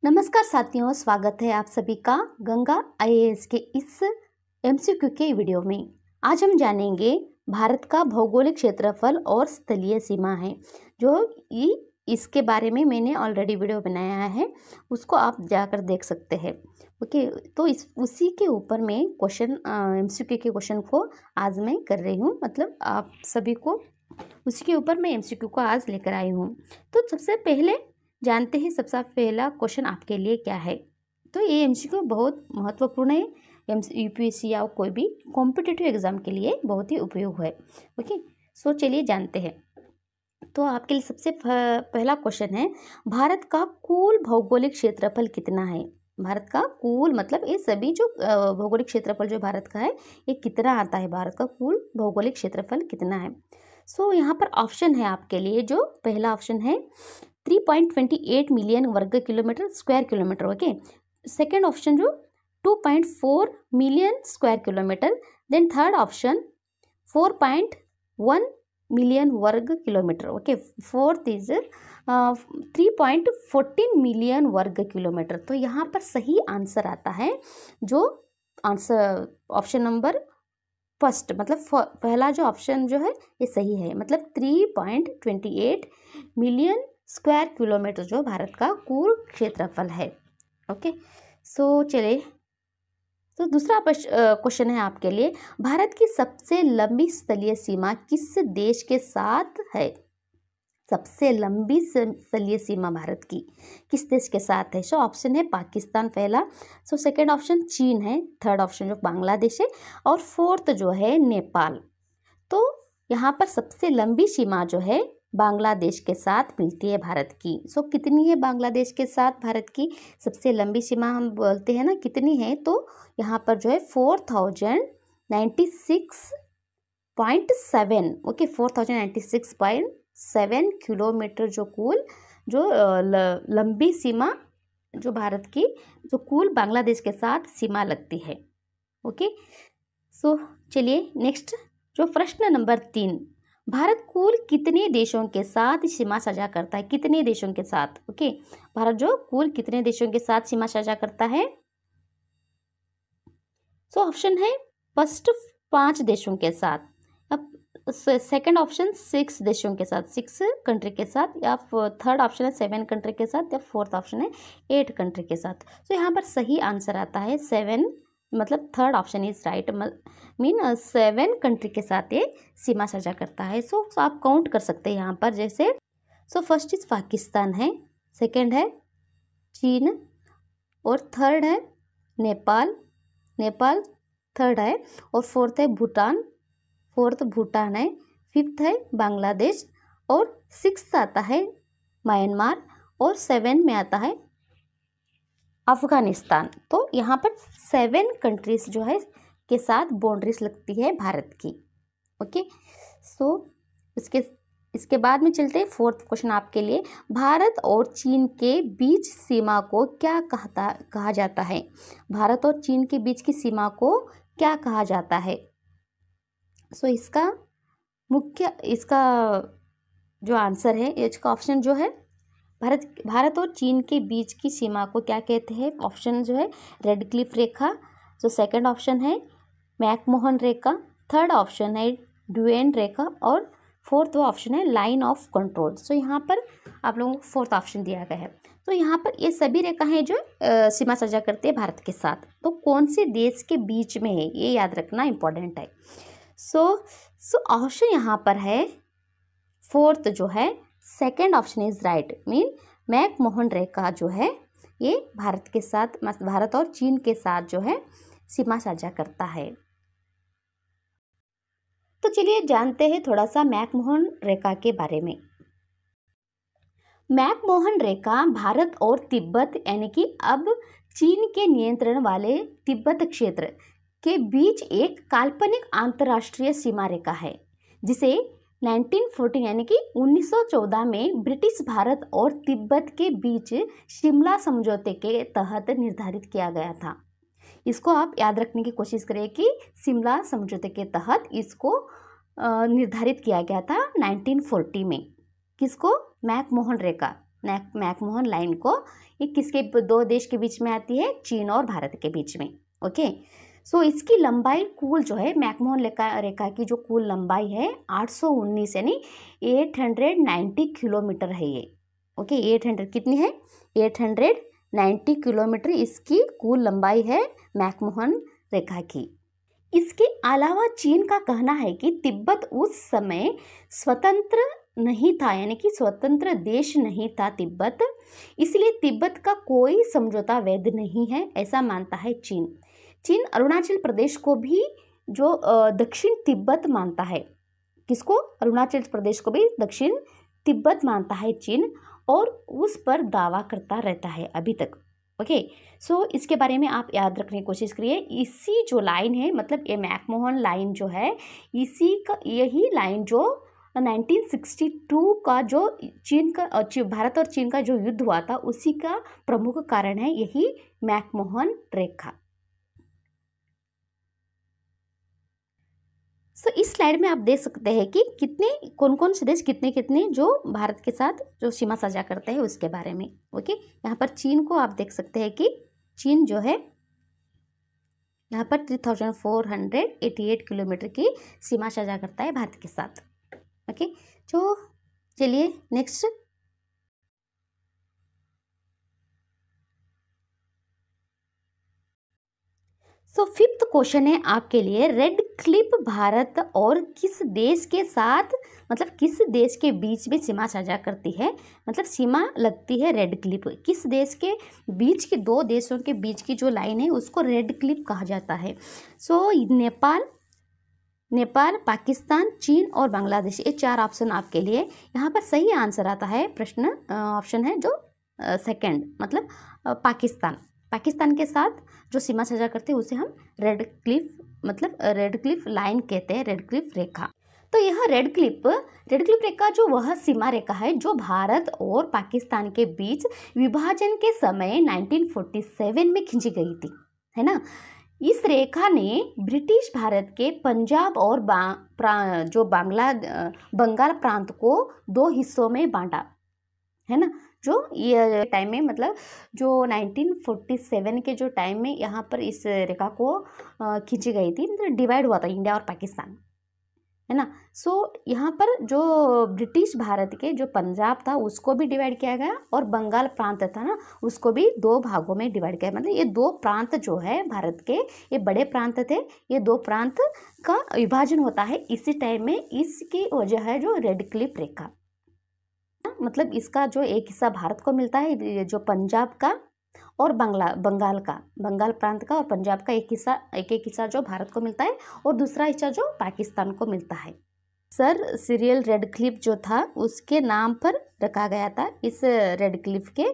नमस्कार साथियों, स्वागत है आप सभी का गंगा आईएएस के इस एमसीक्यू के वीडियो में। आज हम जानेंगे भारत का भौगोलिक क्षेत्रफल और स्थलीय सीमा है। इसके बारे में मैंने ऑलरेडी वीडियो बनाया है, उसको आप जाकर देख सकते हैं। ओके, तो उसी के ऊपर मैं एमसीक्यू के क्वेश्चन को आज मैं कर रही हूँ, मतलब आप सभी को उसी के ऊपर मैं एमसीक्यू को आज लेकर आई हूँ। तो सबसे पहले जानते हैं सबसे पहला क्वेश्चन आपके लिए क्या है। तो ये एमसीक्यू बहुत महत्वपूर्ण है, यूपीएससी या कोई भी कॉम्पिटिटिव एग्जाम के लिए बहुत ही उपयोग है। ओके, सो चलिए जानते हैं। तो आपके लिए सबसे पहला क्वेश्चन है, भारत का कुल भौगोलिक क्षेत्रफल कितना है। भारत का कुल मतलब ये सभी जो भौगोलिक क्षेत्रफल जो भारत का है, ये कितना आता है, भारत का कुल भौगोलिक क्षेत्रफल कितना है। सो यहाँ पर ऑप्शन है आपके लिए, जो पहला ऑप्शन है 3.28 मिलियन वर्ग kilometre square kilometre. Okay, second option जो 2.4 million square kilometre. Then third option 4.1 million वर्ग kilometre. Okay, fourth is 3.14 million वर्ग किलोमीटर। तो यहाँ पर सही आंसर आता है जो आंसर ऑप्शन नंबर फर्स्ट, मतलब पहला जो ऑप्शन जो है ये सही है, मतलब 3.28 मिलियन स्क्वायर किलोमीटर जो भारत का कुल क्षेत्रफल है। ओके, सो चलिए, तो दूसरा क्वेश्चन है आपके लिए, भारत की सबसे लंबी स्थलीय सीमा किस देश के साथ है। सबसे लंबी स्थलीय सीमा भारत की किस देश के साथ है। सो ऑप्शन है पाकिस्तान पहला, सो सेकंड ऑप्शन चीन है, थर्ड ऑप्शन जो बांग्लादेश है, और फोर्थ जो है नेपाल। तो यहाँ पर सबसे लंबी सीमा जो है बांग्लादेश के साथ मिलती है भारत की। सो कितनी है बांग्लादेश के साथ भारत की सबसे लंबी सीमा, हम बोलते हैं ना कितनी है, तो यहाँ पर जो है 4096.7। ओके, 4096.7 किलोमीटर जो कुल जो लंबी सीमा जो भारत की जो कुल बांग्लादेश के साथ सीमा लगती है। ओके, सो चलिए नेक्स्ट जो प्रश्न नंबर 3, भारत कुल कितने देशों के साथ सीमा साझा करता है। कितने देशों के साथ। ओके, भारत जो कुल कितने देशों के साथ सीमा साझा करता है। सो ऑप्शन है फर्स्ट 5 देशों के साथ, अब सेकंड ऑप्शन 6 देशों के साथ, 6 कंट्री के साथ, या थर्ड ऑप्शन है 7 कंट्री के साथ, या फोर्थ ऑप्शन है 8 कंट्री के साथ। तो यहाँ पर सही आंसर आता है 7, मतलब third option is right, mean 7 country के साथ ये सीमा साझा करता है। सो आप काउंट कर सकते हैं यहाँ पर, जैसे सो फर्स्ट इज पाकिस्तान है, सेकंड है चीन, और थर्ड है नेपाल थर्ड है, और फोर्थ है भूटान है, फिफ्थ है बांग्लादेश, और सिक्स्थ आता है म्यांमार, और 7 में आता है अफगानिस्तान। तो यहाँ पर 7 कंट्रीज जो है के साथ बाउंड्रीज लगती है भारत की। ओके, सो इसके बाद में चलते हैं फोर्थ क्वेश्चन आपके लिए, भारत और चीन के बीच सीमा को क्या कहा जाता है। भारत और चीन के बीच की सीमा को क्या कहा जाता है। सो इसका जो आंसर है, इसका ऑप्शन जो है भारत और चीन के बीच की सीमा को क्या कहते हैं। ऑप्शन जो है रेड क्लिफ रेखा, जो सेकंड ऑप्शन है मैकमोहन रेखा, थर्ड ऑप्शन है ड्यूएन रेखा, और फोर्थ ऑप्शन है लाइन ऑफ कंट्रोल। सो यहाँ पर आप लोगों को फोर्थ ऑप्शन दिया गया है। तो यहाँ पर ये सभी रेखा हैं जो सीमा साझा करते हैं भारत के साथ। तो कौन से देश के बीच में है, ये याद रखना इंपॉर्टेंट है। सो ऑप्शन यहाँ पर है फोर्थ जो है second option is right, mean McMahon रेखा जो है ये भारत और चीन के साथ जो है सीमा साझा करता है। तो चलिए जानते हैं थोड़ा सा मैकमोहन रेखा के बारे में। मैकमोहन रेखा भारत और तिब्बत यानी कि अब चीन के नियंत्रण वाले तिब्बत क्षेत्र के बीच एक काल्पनिक अंतर्राष्ट्रीय सीमा रेखा है, जिसे 1914 यानी कि 1914 में ब्रिटिश भारत और तिब्बत के बीच शिमला समझौते के तहत निर्धारित किया गया था। इसको आप याद रखने की कोशिश करें कि शिमला समझौते के तहत इसको निर्धारित किया गया था 1940 में। किसको? मैकमोहन रेखा। मैकमोहन लाइन को, ये किसके दो देश के बीच में आती है? चीन और भारत के बीच में। ओके, सो इसकी लंबाई कुल जो है मैकमोहन रेखा की जो कुल लंबाई है 819 यानी 890 किलोमीटर है ये। ओके, 800 कितनी है? 890 किलोमीटर इसकी कुल लंबाई है मैकमोहन रेखा की। इसके अलावा चीन का कहना है कि तिब्बत उस समय स्वतंत्र नहीं था, यानी कि स्वतंत्र देश नहीं था तिब्बत, इसलिए तिब्बत का कोई समझौता वैध नहीं है, ऐसा मानता है चीन। चीन अरुणाचल प्रदेश को भी जो दक्षिण तिब्बत मानता है। किसको? अरुणाचल प्रदेश को भी दक्षिण तिब्बत मानता है चीन, और उस पर दावा करता रहता है अभी तक। ओके, सो इसके बारे में आप याद रखने की कोशिश करिए। इसी जो लाइन है, मतलब ये मैकमोहन लाइन जो है, इसी का यही लाइन जो 1962 का जो चीन का भारत और चीन का जो युद्ध हुआ था, उसी का प्रमुख कारण है यही मैकमोहन रेखा। सो इस स्लाइड में आप देख सकते हैं कि कितने कौन कौन से देश कितने कितने जो भारत के साथ जो सीमा साझा करते हैं उसके बारे में। ओके, यहाँ पर चीन को आप देख सकते हैं कि चीन जो है यहाँ पर 3488 किलोमीटर की सीमा साझा करता है भारत के साथ। ओके, तो चलिए नेक्स्ट। सो फिफ्थ क्वेश्चन है आपके लिए, रेड क्लिफ भारत और किस देश के साथ, मतलब किस देश के बीच में सीमा साझा करती है, मतलब सीमा लगती है रेड क्लिफ किस देश के बीच की, दो देशों के बीच की जो लाइन है उसको रेड क्लिफ कहा जाता है। सो नेपाल, पाकिस्तान, चीन और बांग्लादेश, ये चार ऑप्शन आपके लिए। यहाँ पर सही आंसर आता है, प्रश्न ऑप्शन है जो सेकंड, मतलब पाकिस्तान के साथ जो सीमा साझा करते हैं उसे हम रेड क्लिफ, मतलब रेड क्लिफ लाइन कहते हैं, रेड क्लिफ रेखा। तो यह रेड क्लिफ रेखा जो वह सीमा रेखा है जो भारत और पाकिस्तान के बीच विभाजन के समय 1947 में खींची गई थी, है ना। इस रेखा ने ब्रिटिश भारत के पंजाब और जो बंगाल प्रांत को दो हिस्सों में बांटा, है ना। जो ये टाइम में, मतलब जो 1947 के जो टाइम में यहाँ पर इस रेखा को खींची गई थी, मतलब डिवाइड हुआ था इंडिया और पाकिस्तान, है ना। सो यहाँ पर जो ब्रिटिश भारत के जो पंजाब था उसको भी डिवाइड किया गया, और बंगाल प्रांत था ना उसको भी दो भागों में डिवाइड किया। मतलब ये दो प्रांत जो है भारत के, ये बड़े प्रांत थे, ये दो प्रांत का विभाजन होता है इसी टाइम में। इसकी वजह है जो रेड क्लिफ रेखा, मतलब इसका जो एक हिस्सा भारत को मिलता है जो पंजाब का और बंगाल प्रांत का, और पंजाब का एक हिस्सा जो भारत को मिलता है, और दूसरा हिस्सा जो पाकिस्तान को मिलता है। सर सिरियल रेड क्लिफ जो था उसके नाम पर रखा गया था, इस रेड क्लिफ के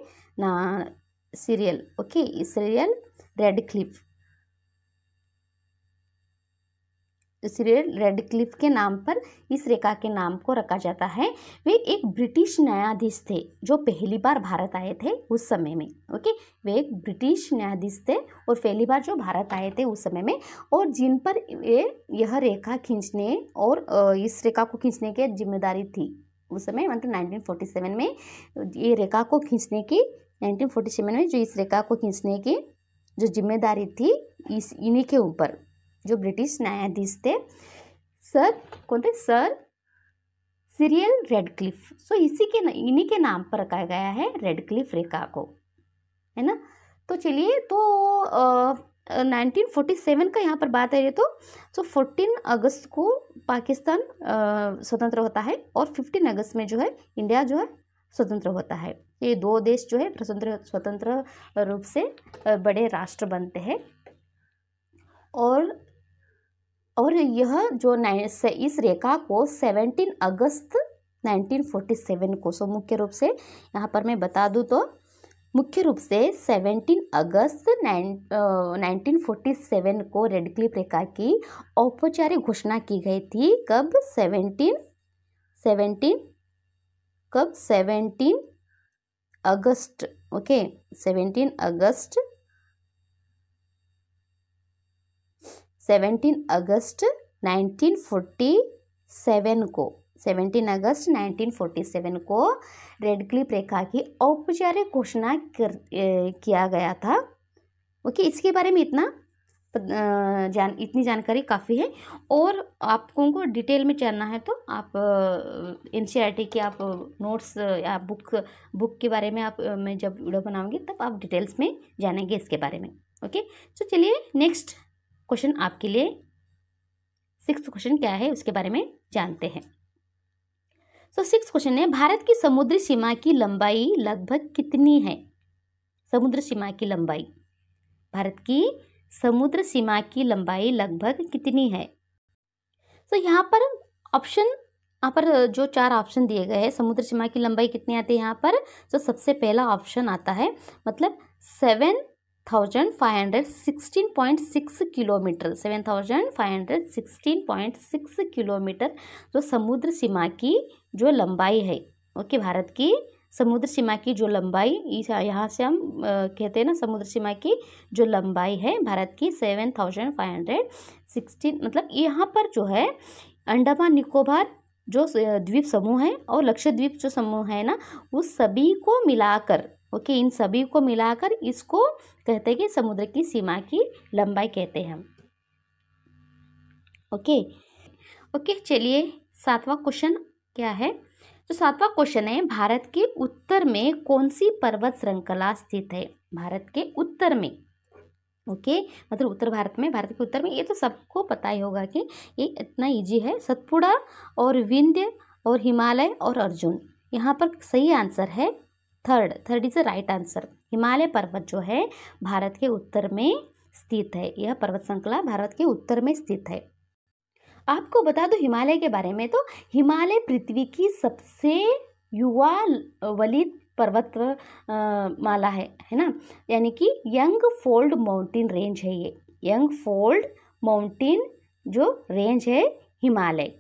serial. Okay, serial red Cliff, serial red Cliff के नाम पर इस रेखा के नाम को रखा जाता है। वे एक ब्रिटिश न्यायाधीश थे जो पहली बार भारत आए थे उस समय में। ओके, वे एक ब्रिटिश न्यायाधीश थे और पहली बार जो भारत आए थे उस समय में, और जिन पर यह रेखा खींचने और इस रेखा को खींचने की जिम्मेदारी थी उस समय, मतलब 1947 में ये रेखा को खींचने की, 1947 में जो इस रेखा को खींचने की जो जिम्मेदारी थी इन्हीं के ऊपर, जो ब्रिटिश न्यायाधीश थे, सर कौन थे? Sir Cyril Radcliffe. So इन्हीं के नाम पर रखा गया है रेड क्लिफ रेखा को, है ना। तो चलिए, तो 1947 का यहाँ पर बात है तो 14 अगस्त को पाकिस्तान स्वतंत्र होता है, और 15 अगस्त में जो है इंडिया जो है स्वतंत्र होता है। ये दो देश जो है स्वतंत्र रूप से बड़े राष्ट्र बनते हैं। और यह जो इस रेखा को 17 अगस्त 1947 को, सो मुख्य रूप से यहाँ पर मैं बता दूँ तो मुख्य रूप से 17 अगस्त 1947 को रेड क्लिफ रेखा की औपचारिक घोषणा की गई थी। कब? 17 अगस्त। ओके, 17 अगस्त 1947 को, 17 अगस्त 1947 को रेड क्लिफ रेखा की औपचारिक घोषणा किया गया था। ओके, इसके बारे में इतनी जानकारी काफ़ी है। और आपको को डिटेल में जानना है तो आप NCERT के आप नोट्स या बुक के बारे में मैं जब वीडियो बनाऊंगी तब आप डिटेल्स में जानेंगे इसके बारे में। ओके, तो चलिए नेक्स्ट क्वेश्चन आपके लिए 6th क्वेश्चन क्या है उसके बारे में जानते हैं। तो 6th क्वेश्चन है, भारत की समुद्री सीमा की लंबाई लगभग कितनी है? समुद्र सीमा की लंबाई, भारत की समुद्र सीमा की लंबाई लगभग कितनी है? तो यहाँ पर जो 4 ऑप्शन दिए गए हैं, समुद्र सीमा की लंबाई कितनी आती है यहाँ पर? तो सबसे पहला ऑप्शन आता है मतलब 7,516.6 किलोमीटर, 7,516.6 किलोमीटर जो समुद्र सीमा की जो लंबाई है। ओके, भारत की समुद्र सीमा की जो लंबाई, यहाँ से हम कहते हैं ना, समुद्र सीमा की जो लंबाई है भारत की 7,516, मतलब यहाँ पर जो है अंडमान निकोबार जो द्वीप समूह है और लक्षद्वीप जो समूह है ना, उस सभी को मिलाकर, ओके, इन सभी को मिलाकर इसको कहते हैं कि समुद्र की सीमा की लंबाई कहते हैं हम। ओके, चलिए 7वां क्वेश्चन क्या है? तो 7वां क्वेश्चन है, भारत के उत्तर में कौन सी पर्वत श्रृंखला स्थित है? भारत के उत्तर में, ओके, मतलब उत्तर भारत में, भारत के उत्तर में, ये तो सबको पता ही होगा कि ये इतना इजी है। सतपुड़ा और विंध्य और हिमालय और अर्जुन। यहाँ पर सही आंसर है third is the right answer. Himalaya पर्वत जो है भारत के उत्तर में स्थित है। यह पर्वत श्रृंखला भारत के उत्तर में स्थित है। आपको बता दो हिमालय के बारे में, तो हिमालय पृथ्वी की सबसे युवा वलित पर्वत माला है ना, यानी कि यंग फोल्ड माउंटेन रेंज है ये, यंग फोल्ड माउंटेन जो रेंज है हिमालय।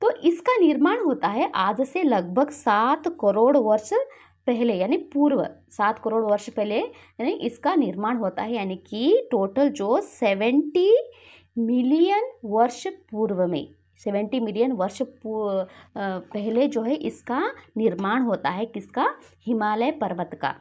तो इसका निर्माण होता है आज से लगभग 7 करोड़ वर्ष पहले, यानी पूर्व 7 करोड़ वर्ष पहले यानी इसका निर्माण होता है, यानी कि टोटल जो 70 मिलियन वर्ष पूर्व में, 70 मिलियन वर्ष पहले जो है इसका निर्माण होता है, किसका? हिमालय पर्वत का।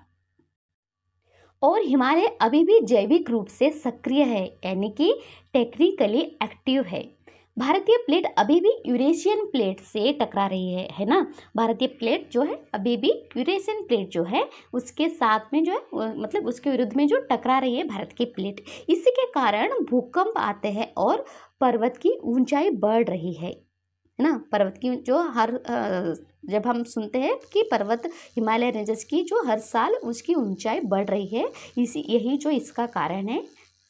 और हिमालय अभी भी जैविक रूप से सक्रिय है, यानी कि टेक्निकली एक्टिव है। भारतीय प्लेट अभी भी यूरेशियन प्लेट से टकरा रही है ना। भारतीय प्लेट जो है अभी भी यूरेशियन प्लेट जो है उसके साथ में जो है, मतलब उसके विरुद्ध में जो टकरा रही है भारत की प्लेट। इसी के कारण भूकंप आते हैं और पर्वत की ऊंचाई बढ़ रही है ना। पर्वत की जो जब हम सुनते हैं कि पर्वत हिमालय रेंजेस की जो हर साल उसकी ऊंचाई बढ़ रही है, यही जो इसका कारण है,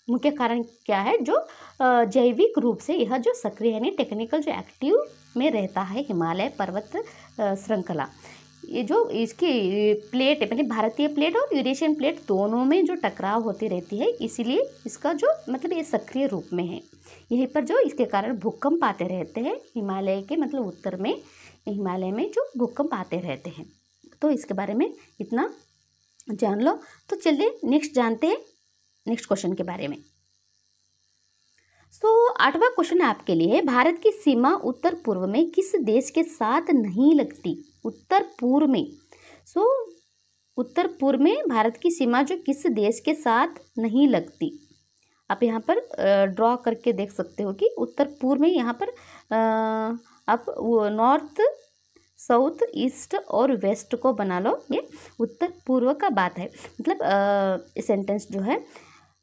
मुख्य कारण क्या है? जो जैविक रूप से यह जो सक्रिय यानी टेक्निकल जो एक्टिव में रहता है हिमालय पर्वत श्रृंखला। ये जो इसकी प्लेट है, यानी भारतीय प्लेट और यूरेशियन प्लेट दोनों में जो टकराव होती रहती है, इसीलिए इसका जो मतलब ये सक्रिय रूप में है। यहीं पर जो इसके कारण भूकंप आते रहते हैं हिमालय के, मतलब उत्तर में हिमालय में जो भूकंप आते रहते हैं। तो इसके बारे में इतना जान लो। तो चलिए नेक्स्ट जानते हैं नेक्स्ट क्वेश्चन के बारे में। तो 8वां क्वेश्चन है आपके लिए, भारत की सीमा उत्तर पूर्व में किस देश के साथ नहीं लगती? उत्तर पूर्व में, उत्तर पूर्व में भारत की सीमा जो किस देश के साथ नहीं लगती? आप यहाँ पर ड्रॉ करके देख सकते हो कि उत्तर पूर्व में यहाँ पर आप नॉर्थ, साउथ, ईस्ट और वेस्ट को बना लो। ये उत्तर पूर्व का बात है, मतलब सेंटेंस जो है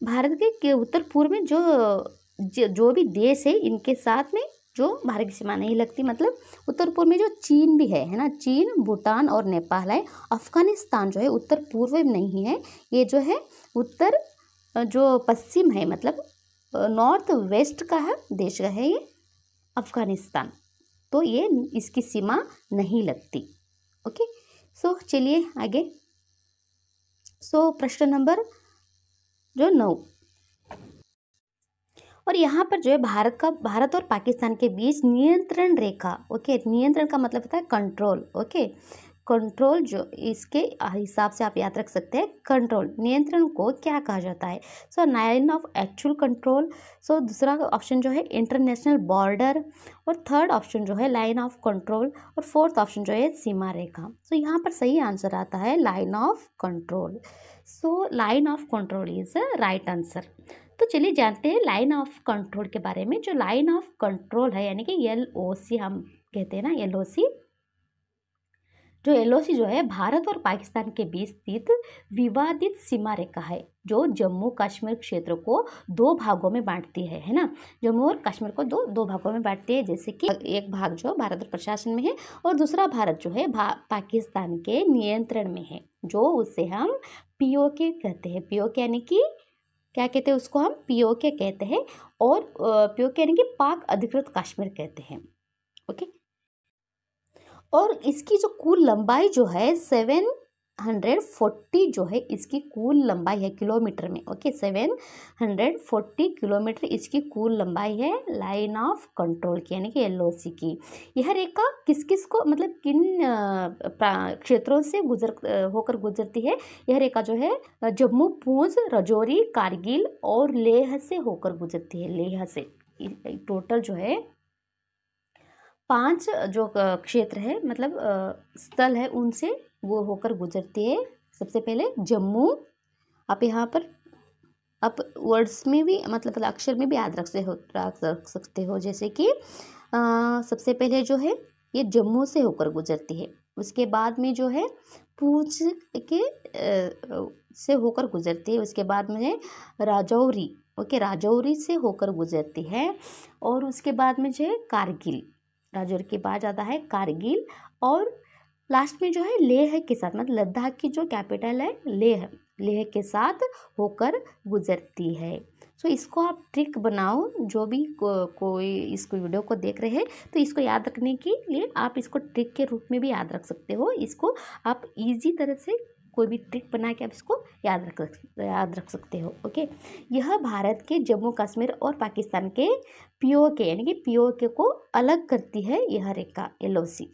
भारत के उत्तर पूर्व में जो भी देश है इनके साथ में जो भारत की सीमा नहीं लगती, मतलब उत्तर पूर्व में जो चीन भी है ना, चीन, भूटान और नेपाल है। अफगानिस्तान जो है उत्तर पूर्व में नहीं है, ये जो है उत्तर जो पश्चिम है, मतलब नॉर्थ वेस्ट का है देश का है ये अफगानिस्तान। तो ये इसकी सीमा नहीं लगती। ओके, सो चलिए आगे। प्रश्न नंबर जो 9, और यहाँ पर जो है भारत और पाकिस्तान के बीच नियंत्रण रेखा, ओके, नियंत्रण का मतलब होता है कंट्रोल, ओके, कंट्रोल, जो इसके हिसाब से आप याद रख सकते हैं कंट्रोल, नियंत्रण को क्या कहा जाता है। So line of actual control. So दूसरा ऑप्शन जो है इंटरनेशनल बॉर्डर, और थर्ड ऑप्शन जो है लाइन ऑफ कंट्रोल, और फोर्थ ऑप्शन जो है सीमा रेखा। सो यहाँ पर सही आंसर आता है line of control. So line of control is a right answer. तो चलिए जानते हैं लाइन ऑफ कंट्रोल के बारे में। जो लाइन ऑफ कंट्रोल है यानी कि LOC हम कहते हैं ना, LOC, जो LOC जो है भारत और पाकिस्तान के बीच स्थित विवादित सीमा रेखा है, जो जम्मू कश्मीर क्षेत्र को दो भागों में बांटती है ना। जम्मू और कश्मीर को दो भागों में बांटती है, जैसे कि एक भाग जो भारत और प्रशासन में है और दूसरा भारत जो है पाकिस्तान के नियंत्रण में है, जो उसे हम POK कहते हैं। POK यानी कि क्या कहते हैं उसको हम POK कहते हैं, और POK यानी कि पाक अधिकृत कश्मीर कहते हैं। ओके, और इसकी जो कुल लंबाई जो है 740 जो है इसकी कुल लंबाई है किलोमीटर में। ओके, 740 किलोमीटर इसकी कुल लंबाई है लाइन ऑफ कंट्रोल की, यानी कि LOC की। यह रेखा किस किस को, मतलब किन क्षेत्रों से होकर गुजरती है। यह रेखा जो है जम्मू, पूंछ, राजौरी, कारगिल और लेह से होकर गुजरती है। लेह से टोटल जो है 5 जो क्षेत्र है, मतलब स्थल है, उनसे वो होकर गुजरती है। सबसे पहले जम्मू, आप यहाँ पर आप वर्ड्स में भी, मतलब अक्षर में भी याद रख सकते हो, जैसे कि सबसे पहले जो है ये जम्मू से होकर गुजरती है। उसके बाद में जो है पूंछ के से होकर गुजरती है। उसके बाद में है राजौरी। ओके, राजौरी से होकर गुजरती है। और उसके बाद में जो है कारगिल, राजौरी के बाद आता है कारगिल, और लास्ट में जो है लेह के साथ, मतलब लद्दाख की जो कैपिटल है लेह, लेह के साथ होकर गुजरती है। सो इसको आप ट्रिक बनाओ, जो भी कोई इसको वीडियो को देख रहे हैं तो इसको याद रखने के लिए आप इसको ट्रिक के रूप में भी याद रख सकते हो। इसको आप इजी तरह से कोई भी ट्रिक बना के आप इसको याद रख सकते हो। ओके, यह भारत के जम्मू कश्मीर और पाकिस्तान के POK यानी कि POK को अलग करती है यह रेखा LOC।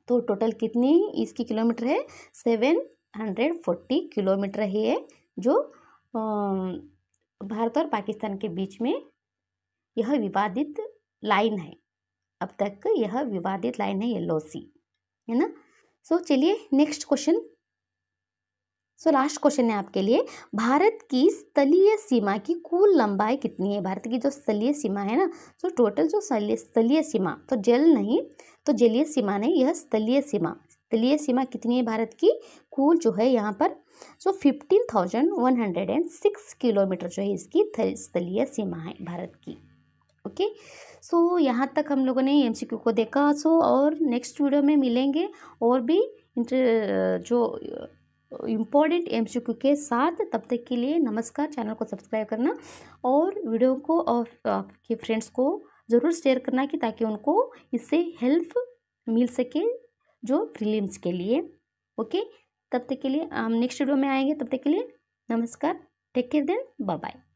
तो टोटल कितनी इसकी किलोमीटर है, 740 किलोमीटर है, जो भारत और पाकिस्तान के बीच में यह विवादित लाइन है। अब तक यह विवादित लाइन है LOC, है ना। सो चलिए next question. So last question है आपके लिए, भारत की स्थलीय सीमा की कुल लंबाई कितनी है। भारत की जो स्थलीय सीमा है ना, सो टोटल जो स्थलीय सीमा, तो जल नहीं, तो जलीय सीमा नहीं, यह स्थलीय सीमा। स्थलीय सीमा कितनी है भारत की, कुल जो है यहाँ पर सो 15,106 किलोमीटर जो है इसकी स्थलीय सीमा है भारत की। ओके, सो यहाँ तक हम लोगों ने MCQ को देखा। सो और नेक्स्ट वीडियो में मिलेंगे और भी जो इम्पोर्टेंट MCQ के साथ। तब तक के लिए नमस्कार। चैनल को सब्सक्राइब करना और वीडियो को और आपके फ्रेंड्स को ज़रूर शेयर करना, कि ताकि उनको इससे हेल्प मिल सके जो प्रीलिम्स के लिए। ओके, तब तक के लिए हम नेक्स्ट वीडियो में आएंगे। तब तक के लिए नमस्कार, take care then, bye bye.